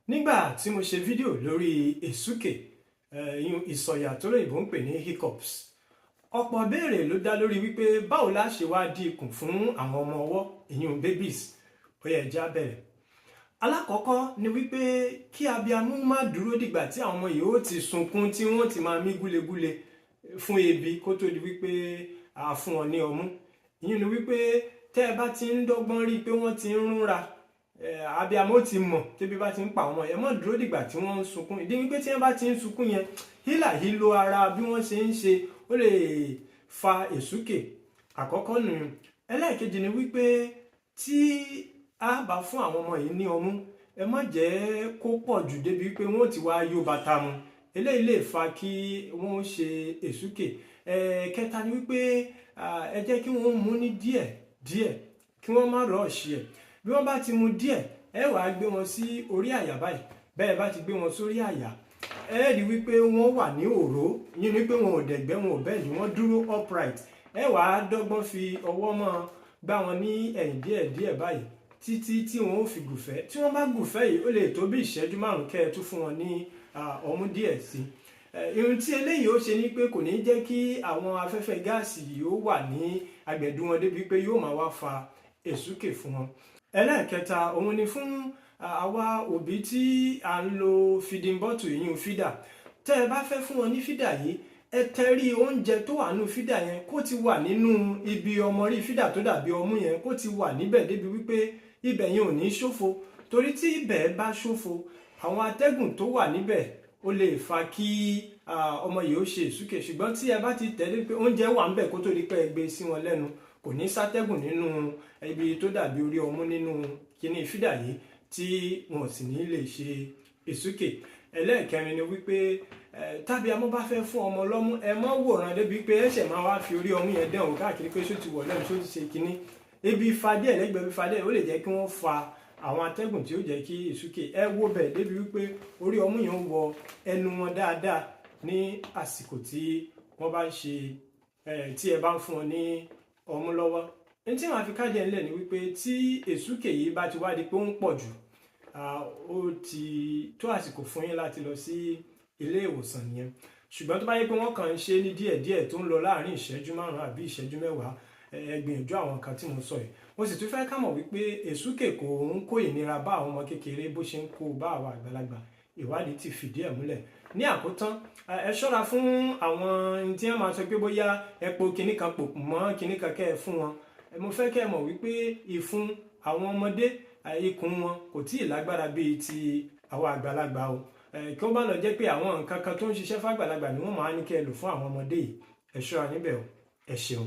Nígbà tí mo ṣe fídíò lórí èsúkè ìsọ̀yà tó lóyìnbó ń pè ní hiccups, ọ̀pọ̀ béèrè ló dá lórí wípé báwo la ṣe wá di ikùn fún àwọn ọmọ ọwọ́ ìyún babies. Ó yẹ já bẹ̀rẹ̀. Alákọ̀ọ́kọ́ ni wípé kí abiyamọ má dúró dìgbà tí àwọn ọmọ yìí ó ti sunkún tí wọ́n ti máa mí gúlegúle fún ebi kó tó di wípé a fún wọn ní ọmú. Ìyẹn ni wípé tẹ́ ẹ bá ti ń dọ́gbọ́n rí i pé wọ́n ti ń rúnra, abiyamọ ti mọ̀ tébi bá ti ń pa ọmọ yẹn, má dúró dìgbà tí wọ́n ń sunkún. Ìdí wípé tí wọ́n bá ti ń sunkún yẹn, hílàhílo ara bí wọ́n ṣe ń ṣe ó lè fa èsúkè. Àkọ́kọ́ nù. Ẹlẹ́ẹ̀kejì ni wípé tí a bá fún àwọn ọmọ yìí ní ọmú, ẹ má jẹ́ kó pọ̀ jù débi wípé wọ́n ti wá yó bàtà mu. Eléyìí lè fa kí wọ́n ṣe èsúkè. Kẹta ni wípé ẹ jẹ́ kí wọ́n mú ní díẹ̀ díẹ̀, kí wọ́n má rọ̀ọ̀ṣì ẹ̀. Bí wọ́n bá ti mu díẹ̀, ẹ wàá gbé wọn sí orí àyà báyìí. Bẹ́ẹ̀ bá ti gbé wọn sórí àyà, ẹ rí wípé wọ́n wà ní òró, yín ni pé wọn ò dẹ̀gbẹ́, wọn ò bẹ́ẹ̀dì, wọ́n dúró upright. Ẹ wàá dọ́gbọ́n fi ọwọ́ mọ́ gbá wọn ní ẹ̀yìn díẹ̀ díẹ̀ báyìí títí tí wọn ó fi gùfẹ́. Tí wọ́n bá gùfẹ́ yìí, ó lè tó bí ìṣẹ́jú 5 kẹ́ ẹ tún fún wọn ní ọmú díẹ̀ sí. Ohun tí eléyìí ó ṣe ni pé kò ní jẹ́ kí àwọn afẹ́fẹ́ gáàsì yìí ó wà ní agbẹ̀dú wọn débi pé yóò máa wá fa èsúkè fún wọn. Ẹlẹ́ẹ̀kẹta òun ni fún àwa òbí tí à ń lo feeding bottle ìyún fídà. Tẹ́ ẹ bá fẹ́ fún wọn ní fídà yìí, ẹ tẹrí oúnjẹ tó wà nínú fídà yẹn kó ti wà nínú ibi ọmọ rí fídà tó dàbí ọmú yẹn, kó ti wà níbẹ̀ débi wípé ibẹ̀ yẹn ò ní ṣófo. Torí tí ibẹ̀ bá ṣófo, àwọn atẹ́gùn tó wà níbẹ̀ ó lè fa kí ọmọ yìí ó ṣe èsúkè. Ṣùgbọ́n tí ẹ bá ti tẹ̀lé pé oúnjẹ wà níbẹ̀ kó tó di pé ẹ gbé sí wọn lẹ́nu, kò ní sátẹ́gùn nínú ibi tó dàbí orí ọmú nínú kíní fídà yìí tí wọn sì ní lè ṣe èsúkè. Ẹlẹ́ẹ̀kẹrin ni wípé tàbí amọ́ bá fẹ́ fún ọmọ lọ́mú, ẹ má wòran débi pé ẹ ṣẹ̀ máa wá fi orí ọmú yẹn dẹ̀hùn káàkiri pé ṣó ti wọ̀ lẹ́nu, ṣó ti ṣe kíní. Ibi fa díẹ̀ lẹ́gbẹ̀ẹ́ ibi fa díẹ̀ ó lè jẹ́ kí wọ́n fa àwọn atẹ́gùn tí ó jẹ́ kí èsúkè. Ẹ wó bẹ̀ débi wípé orí ọmú yẹn wọ ẹnu wọn dáadáa ní àsìkò tí wọ́n bá ń ṣe tí ẹ bá ń fún wọn ní ọmú lọ́wọ́. Ní tí màá fi káàdì ẹ̀ ńlẹ̀ ni wípé tí èsúkè yìí bá ti wá di pé ó ń pọ̀ jù, ó ti tó àsìkò fún yín láti lọ sí ilé ìwòsàn nìyẹn. Ṣùgbọ́n tó bá yẹ pé wọ́n kàn ń ṣe ní díẹ̀díẹ̀ tó ń lọ láàárín ìṣẹ́jú 5 àbí ìṣẹ́jú 10, ẹ gbìyànjú àwọn nǹkan tí mo sọ yìí. Mo sì tún fẹ́ ká mọ̀ wípé èsúkè kò ń kó ìnira bá àwọn ọmọ kékeré bó ṣe ń kó bá àwọn àgbàlagbà. Ìwádìí ti fìdí ẹ̀ múlẹ̀. Ní àkótán, ẹ ṣọ́ra fún àwọn tí wọ́n máa sọ pé bóyá ẹ po kinní kan pò mọ́ kinní kan kẹ́ ẹ fún wọn. Mo fẹ́ kẹ́ ẹ mọ̀ wípé ìfun àwọn ọmọdé, ikùn wọn kò tí ì lágbára bíi ti àwọn àgbàlagbà o. Kí wọ́n bá lọ jẹ́ pé àwọn nǹkan kan tó ń ṣiṣẹ́ fún àgbàlagbà ni wọ́n máa ní kẹ́ ẹ lò fún àwọn ọmọdé yìí. Ẹ ṣọ́ra níbẹ̀ o. Ẹ ṣeun.